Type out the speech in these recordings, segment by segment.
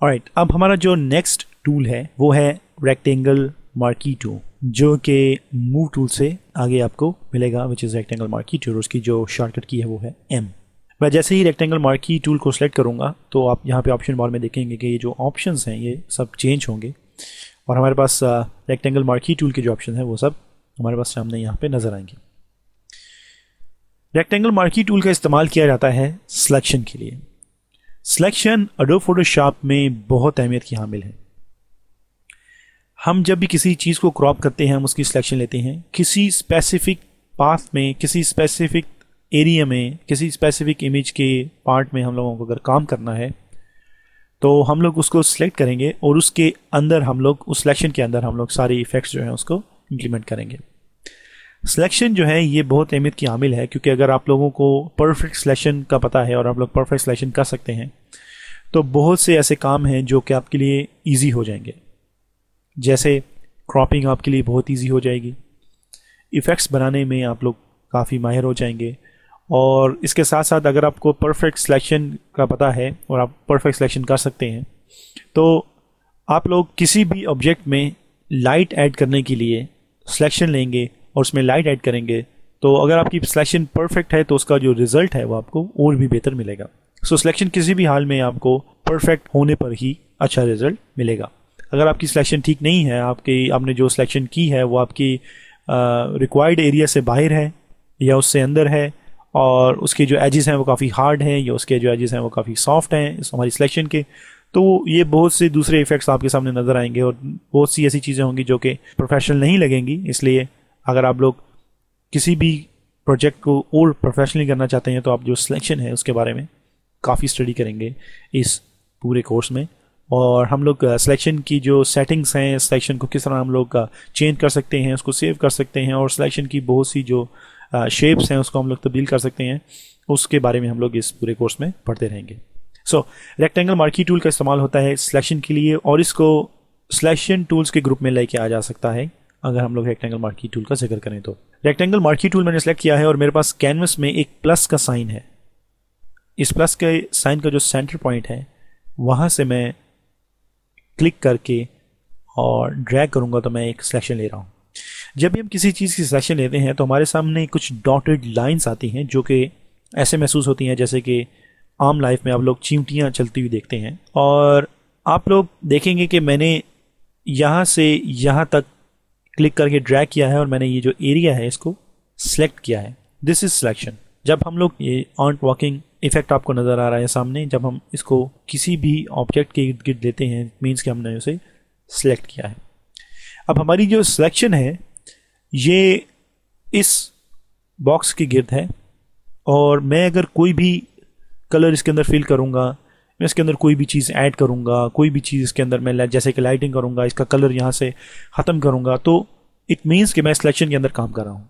Alright, अब हमारा जो नेक्स्ट टूल है वो है रेक्टेंगल मार्की टूल, जो कि मूव टूल से आगे आपको मिलेगा, which is rectangle marquee tool. उसकी जो शॉर्टकट की है वो है M। मैं जैसे ही रेक्टेंगल मार्की टूल को सिलेक्ट करूंगा तो आप यहाँ पे ऑप्शन बार में देखेंगे कि ये जो ऑप्शंस हैं ये सब चेंज होंगे और हमारे पास रेक्टेंगल मार्की टूल के जो ऑप्शन है वो सब हमारे पास सामने यहाँ पे नज़र आएंगे। रेक्टेंगल मार्की टूल का इस्तेमाल किया जाता है सिलेक्शन के लिए। सिलेक्शन एडोब फोटोशॉप में बहुत अहमियत की हामिल है। हम जब भी किसी चीज़ को क्रॉप करते हैं हम उसकी सिलेक्शन लेते हैं। किसी स्पेसिफिक पाथ में, किसी स्पेसिफिक एरिया में, किसी स्पेसिफिक इमेज के पार्ट में हम लोगों को अगर काम करना है तो हम लोग उसको सिलेक्ट करेंगे और उसके अंदर हम लोग, उस सिलेक्शन के अंदर हम लोग सारे इफेक्ट्स जो हैं उसको इम्प्लीमेंट करेंगे। सिलेक्शन जो है ये बहुत अहमियत की हामिल है, क्योंकि अगर आप लोगों को परफेक्ट सिलेक्शन का पता है और आप लोग परफेक्ट सिलेक्शन कर सकते हैं तो बहुत से ऐसे काम हैं जो कि आपके लिए ईजी हो जाएंगे। जैसे क्रॉपिंग आपके लिए बहुत ईजी हो जाएगी, इफ़ेक्ट्स बनाने में आप लोग काफ़ी माहिर हो जाएंगे, और इसके साथ साथ अगर आपको परफेक्ट सिलेक्शन का पता है और आप परफेक्ट सिलेक्शन कर सकते हैं तो आप लोग किसी भी ऑब्जेक्ट में लाइट ऐड करने के लिए सिलेक्शन लेंगे और उसमें लाइट ऐड करेंगे तो अगर आपकी सिलेक्शन परफेक्ट है तो उसका जो रिज़ल्ट है वो आपको और भी बेहतर मिलेगा। सो सिलेक्शन किसी भी हाल में आपको परफेक्ट होने पर ही अच्छा रिज़ल्ट मिलेगा। अगर आपकी सिलेक्शन ठीक नहीं है, आपने जो सिलेक्शन की है वो आपकी रिक्वायर्ड एरिया से बाहर है या उससे अंदर है और उसके जो एजेस हैं वो काफ़ी हार्ड हैं या उसके जो एजेस हैं वो काफ़ी सॉफ्ट हैं हमारी सिलेक्शन के, तो ये बहुत से दूसरे इफ़ेक्ट्स आपके सामने नज़र आएंगे और बहुत सी ऐसी चीज़ें होंगी जो कि प्रोफेशनल नहीं लगेंगी। इसलिए अगर आप लोग किसी भी प्रोजेक्ट को और प्रोफेशनली करना चाहते हैं तो आप जो सिलेक्शन है उसके बारे में काफ़ी स्टडी करेंगे इस पूरे कोर्स में। और हम लोग सिलेक्शन की जो सेटिंग्स हैं, सिलेक्शन को किस तरह हम लोग चेंज कर सकते हैं, उसको सेव कर सकते हैं, और सिलेक्शन की बहुत सी जो शेप्स हैं उसको हम लोग तब्दील कर सकते हैं, उसके बारे में हम लोग इस पूरे कोर्स में पढ़ते रहेंगे। सो रेक्टेंगल मार्की टूल का इस्तेमाल होता है सिलेक्शन के लिए और इसको सिलेक्शन टूल्स के ग्रुप में लेके आ जा सकता है अगर हम लोग रेक्टेंगल मार्की टूल का जिक्र करें तो। रेक्टेंगल मार्की टूल मैंने सेलेक्ट किया है और मेरे पास कैनवस में एक प्लस का साइन है। इस प्लस के साइन का जो सेंटर पॉइंट है वहाँ से मैं क्लिक करके और ड्रैग करूँगा तो मैं एक सिलेक्शन ले रहा हूँ। जब भी हम किसी चीज़ की सिलेक्शन लेते हैं तो हमारे सामने कुछ डॉटेड लाइंस आती हैं जो कि ऐसे महसूस होती हैं जैसे कि आम लाइफ में आप लोग चींटियाँ चलती हुई देखते हैं। और आप लोग देखेंगे कि मैंने यहाँ से यहाँ तक क्लिक करके ड्रैग किया है और मैंने ये जो एरिया है इसको सिलेक्ट किया है। This is selection. जब हम लोग ये ऑन वॉकिंग इफेक्ट आपको नज़र आ रहा है सामने, जब हम इसको किसी भी ऑब्जेक्ट के इर्द गिर्द लेते हैं मीन्स कि हमने उसे सिलेक्ट किया है। अब हमारी जो सिलेक्शन है ये इस बॉक्स के गिर्द है और मैं अगर कोई भी कलर इसके अंदर फिल करूँगा, मैं इसके अंदर कोई भी चीज़ ऐड करूँगा, कोई भी चीज़ इसके अंदर मैं जैसे कि लाइटिंग करूँगा, इसका कलर यहाँ से ख़त्म करूँगा, तो इट मीन्स कि मैं सिलेक्शन के अंदर काम कर रहा हूँ।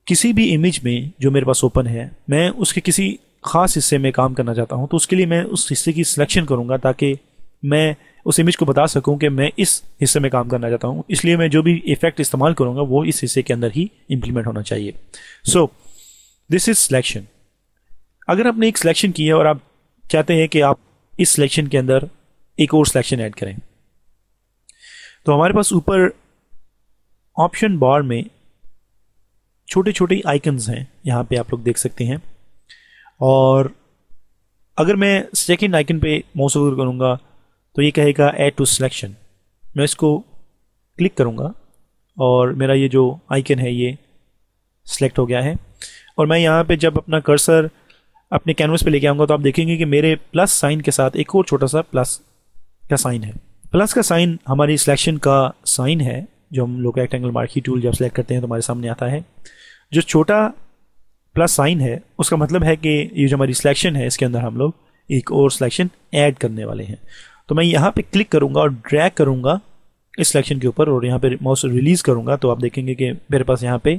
किसी भी इमेज में जो मेरे पास ओपन है मैं उसके किसी ख़ास हिस्से में काम करना चाहता हूँ तो उसके लिए मैं उस हिस्से की सिलेक्शन करूँगा ताकि मैं उस इमेज को बता सकूँ कि मैं इस हिस्से में काम करना चाहता हूँ, इसलिए मैं जो भी इफेक्ट इस्तेमाल करूँगा वो इस हिस्से के अंदर ही इम्प्लीमेंट होना चाहिए। सो दिस इज सिलेक्शन। अगर आपने एक सिलेक्शन की है और आप चाहते हैं कि आप इस सिलेक्शन के अंदर एक और सिलेक्शन ऐड करें तो हमारे पास ऊपर ऑप्शन बार में छोटे छोटे आइकन्स हैं, यहाँ पे आप लोग देख सकते हैं। और अगर मैं सेकंड आइकन पे माउस ओवर करूँगा तो ये कहेगा ऐड टू सिलेक्शन। मैं इसको क्लिक करूँगा और मेरा ये जो आइकन है ये सिलेक्ट हो गया है। और मैं यहाँ पे जब अपना कर्सर अपने कैनवस पे लेके आऊँगा तो आप देखेंगे कि मेरे प्लस साइन के साथ एक और छोटा सा प्लस का साइन है। प्लस का साइन हमारी सिलेक्शन का साइन है जो हम लोग रेक्टेंगल मार्की टूल जब सेलेक्ट करते हैं तो हमारे सामने आता है। जो छोटा प्लस साइन है उसका मतलब है कि ये जो हमारी सिलेक्शन है इसके अंदर हम लोग एक और सिलेक्शन ऐड करने वाले हैं। तो मैं यहाँ पे क्लिक करूँगा और ड्रैग करूँगा इस सिलेक्शन के ऊपर और यहाँ पे माउस रिलीज़ करूँगा तो आप देखेंगे कि मेरे पास यहाँ पे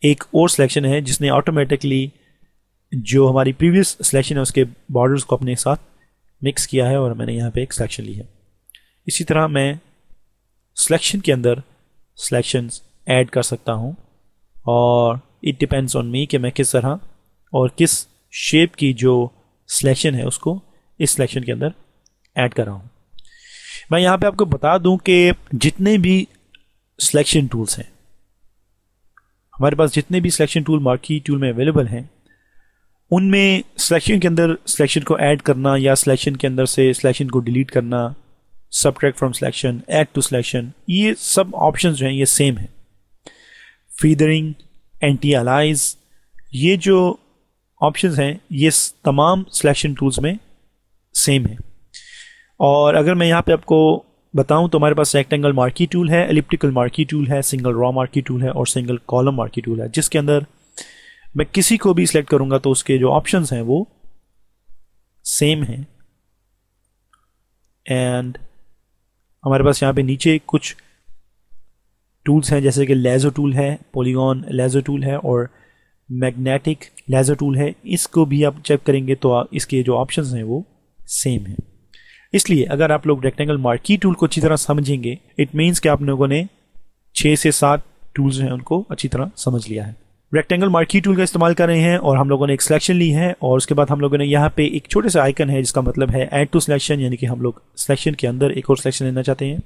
एक और सिलेक्शन है जिसने ऑटोमेटिकली जो हमारी प्रीवियस सिलेक्शन है उसके बॉर्डर्स को अपने साथ मिक्स किया है और मैंने यहाँ पे एक सिलेक्शन ली है। इसी तरह मैं सिलेक्शन के अंदर सिलेक्शंस ऐड कर सकता हूँ और इट डिपेंड्स ऑन मी कि मैं किस तरह और किस शेप की जो सिलेक्शन है उसको इस सिलेक्शन के अंदर ऐड कर रहा हूँ। मैं यहाँ पे आपको बता दूं कि जितने भी सिलेक्शन टूल्स हैं हमारे पास, जितने भी सिलेक्शन टूल मार्की टूल में अवेलेबल हैं, उनमें सिलेक्शन के अंदर सिलेक्शन को ऐड करना या सिलेक्शन के अंदर से सिलेक्शन को डिलीट करना, subtract from selection, add to selection, ये सब ऑप्शंस जो हैं ये सेम है। फीदरिंग, एंटी अलाइज, ये जो ऑप्शंस हैं ये तमाम सिलेक्शन टूल्स में सेम है। और अगर मैं यहाँ पे आपको बताऊं तो हमारे पास रेक्टेंगल मार्की टूल है, एलिप्टिकल मार्की टूल है, सिंगल रॉ मार्की टूल है और सिंगल कॉलम मार्की टूल है, जिसके अंदर मैं किसी को भी सिलेक्ट करूंगा तो उसके जो ऑप्शंस हैं वो सेम हैं। एंड हमारे पास यहाँ पे नीचे कुछ टूल्स हैं जैसे कि लेजर टूल है, पॉलीगॉन लेजर टूल है और मैग्नेटिक लेजर टूल है। इसको भी आप चेक करेंगे तो इसके जो ऑप्शंस हैं वो सेम है। इसलिए अगर आप लोग रेक्टेंगल मार्की टूल को अच्छी तरह समझेंगे, इट मीन्स कि आप लोगों ने 6 से 7 टूल्स हैं उनको अच्छी तरह समझ लिया है। रेक्टेंगल मार्की टूल का इस्तेमाल कर रहे हैं और हम लोगों ने एक सिलेक्शन ली है और उसके बाद हम लोगों ने यहाँ पे एक छोटे सा आइकन है जिसका मतलब है ऐड टू सिलेक्शन, यानी कि हम लोग सिलेक्शन के अंदर एक और सिलेक्शन लेना चाहते हैं।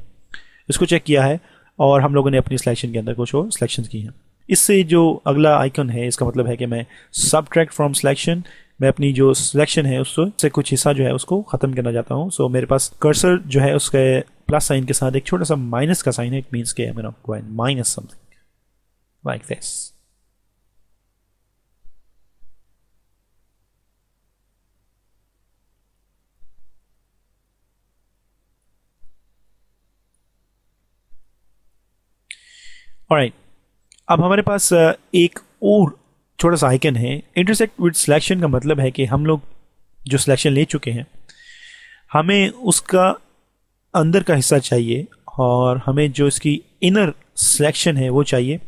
इसको चेक किया है और हम लोगों ने अपनी सिलेक्शन के अंदर कुछ और सिलेक्शन की हैं। इससे जो अगला आइकन है इसका मतलब है कि मैं सबट्रैक्ट फ्रॉम सिलेक्शन, मैं अपनी जो सिलेक्शन है उससे कुछ हिस्सा जो है उसको ख़त्म करना चाहता हूँ। सो मेरे पास कर्सर जो है उसके प्लस साइन के साथ एक छोटा सा माइनस का साइन है। इट मीन्स के I am going to minus something like this. Alright, अब हमारे पास एक और छोटा सा आइकन है इंटरसेक्ट विद सिलेक्शन। का मतलब है कि हम लोग जो सिलेक्शन ले चुके हैं हमें उसका अंदर का हिस्सा चाहिए और हमें जो इसकी इनर सिलेक्शन है वो चाहिए।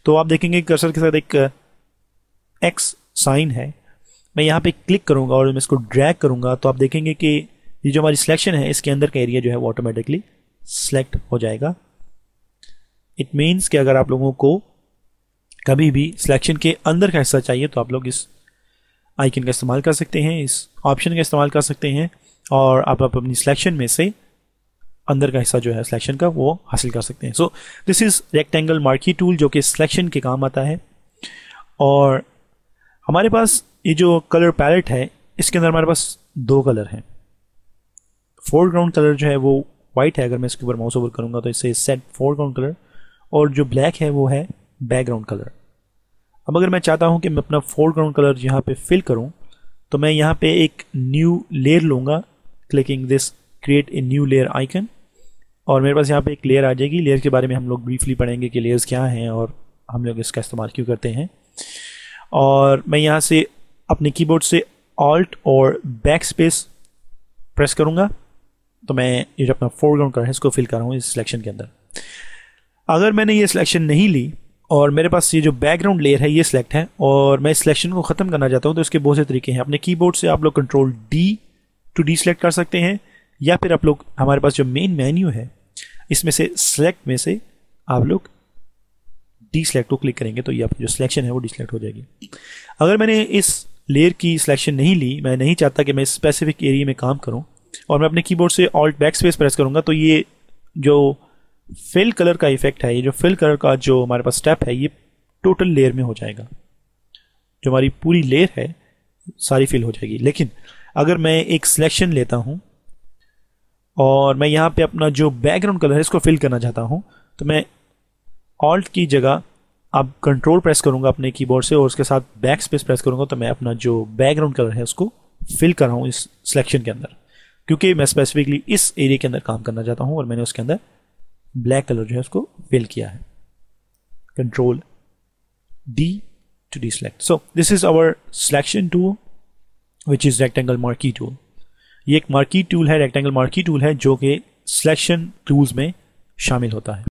तो आप देखेंगे कर्सर के साथ एक एक्स साइन है। मैं यहाँ पे क्लिक करूँगा और मैं इसको ड्रैग करूँगा तो आप देखेंगे कि ये जो हमारी सिलेक्शन है इसके अंदर का एरिया जो है वो ऑटोमेटिकली सिलेक्ट हो जाएगा। इट मीन्स कि अगर आप लोगों को कभी भी सिलेक्शन के अंदर का हिस्सा चाहिए तो आप लोग इस आइकन का इस्तेमाल कर सकते हैं, इस ऑप्शन का इस्तेमाल कर सकते हैं और आप अपनी सिलेक्शन में से अंदर का हिस्सा जो है सिलेक्शन का वो हासिल कर सकते हैं। So this is rectangle marquee tool जो कि सिलेक्शन के काम आता है। और हमारे पास ये जो कलर पैलेट है इसके अंदर हमारे पास 2 कलर हैं। फोरग्राउंड कलर जो है वो वाइट है, अगर मैं इसके ऊपर माउस ओवर करूँगा तो इससे सेट फोरग्राउंड कलर, और जो ब्लैक है वो है बैकग्राउंड कलर। अब अगर मैं चाहता हूं कि मैं अपना फोरग्राउंड कलर यहाँ पे फिल करूं तो मैं यहाँ पे एक न्यू लेयर लूँगा, clicking this create a new layer icon, और मेरे पास यहाँ पे एक लेयर आ जाएगी। लेयर के बारे में हम लोग ब्रीफली पढ़ेंगे कि लेयर्स क्या हैं और हम लोग इसका इस्तेमाल क्यों करते हैं। और मैं यहाँ से अपने कीबोर्ड से ऑल्ट और बैक स्पेस प्रेस करूँगा तो मैं ये जो अपना फोरग्राउंड कलर है इसको फिल कर रहा हूँ इस सिलेक्शन के अंदर। अगर मैंने ये सिलेक्शन नहीं ली और मेरे पास ये जो बैकग्राउंड लेयर है ये सिलेक्ट है और मैं इस सिलेक्शन को ख़त्म करना चाहता हूँ तो इसके बहुत से तरीके हैं। अपने कीबोर्ड से आप लोग control D to deselect कर सकते हैं, या फिर आप लोग हमारे पास जो मेन मेन्यू है इसमें से सिलेक्ट में से आप लोग डी सेलेक्ट को क्लिक करेंगे तो ये आपकी जो सिलेक्शन है वो डी सेलेक्ट हो जाएगी। अगर मैंने इस लेयर की सिलेक्शन नहीं ली, मैं नहीं चाहता कि मैं स्पेसिफिक एरिया में काम करूँ, और मैं अपने कीबोर्ड से ऑल्ट बैक स्पेस प्रेस करूँगा तो ये जो फिल कलर का इफेक्ट है, ये जो फिल कलर का जो हमारे पास स्टेप है ये टोटल लेयर में हो जाएगा। जो हमारी पूरी लेयर है सारी फिल हो जाएगी। लेकिन अगर मैं एक सिलेक्शन लेता हूं और मैं यहाँ पे अपना जो बैकग्राउंड कलर है इसको फिल करना चाहता हूं तो मैं ऑल्ट की जगह अब कंट्रोल प्रेस करूंगा अपने कीबोर्ड से और उसके साथ बैक स्पेस प्रेस करूंगा तो मैं अपना जो बैकग्राउंड कलर है उसको फिल कर रहा हूँ इस सिलेक्शन के अंदर, क्योंकि मैं स्पेसिफिकली इस एरिया के अंदर काम करना चाहता हूँ और मैंने उसके अंदर ब्लैक कलर जो है उसको फिल किया है। Control D to deselect. So this is our selection tool which is rectangle marquee tool. ये एक मार्की टूल है, रेक्टेंगल मार्की टूल है जो कि सिलेक्शन टूल्स में शामिल होता है।